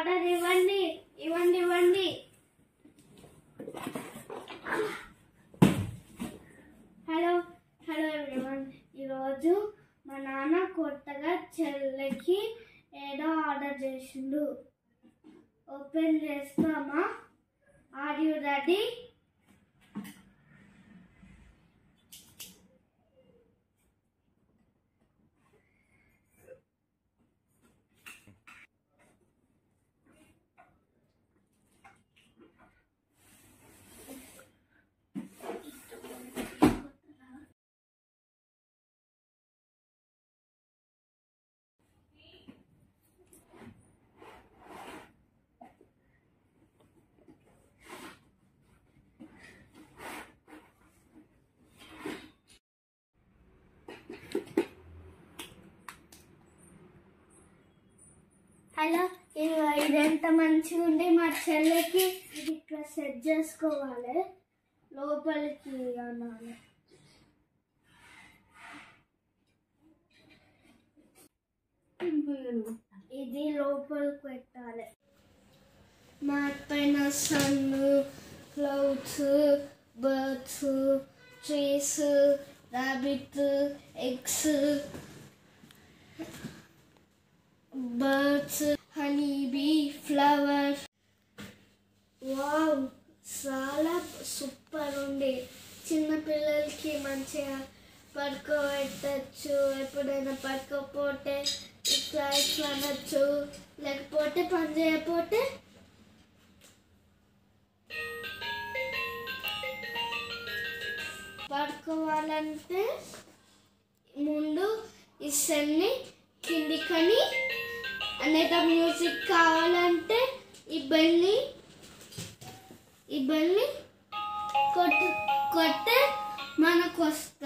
Order ఇవ్వండి ఇవ్వండి ఇవ్వండి. Hello hello everyone. ఈరోజు మా నాన్న కొత్తగా చెల్లెకి ఏదో ఆర్డర్ చేసిండు. ఓపెన్ చేస్తామా? Are you ready? హలో, ఇదెంత మంచిగా ఉంది మా చెల్లెకి. ఇది ఇక్కడ సెట్ చేసుకోవాలి, లోపలికి అనాలి. ఇది లోపలికి పెట్టాలి. మ్యాట్ పైన sun, clouds, birds, trees, rabbit, eggs, birds, honey bee, flower. Wow, చాలా సూపర్ ఉంది. చిన్నపిల్లలకి మంచిగా పడుకోబెట్టచ్చు. ఎప్పుడైనా పడుకోపోతే ఇట్లా ఇట్లా అనొచ్చు, లేకపోతే పని చేయకపోతే పడుకోవాలంటే ముందు ఈ సెల్ని కిందికని అనేక మ్యూజిక్ కావాలంటే ఈ బెల్ని కొట్టే మనకు వస్తుంది.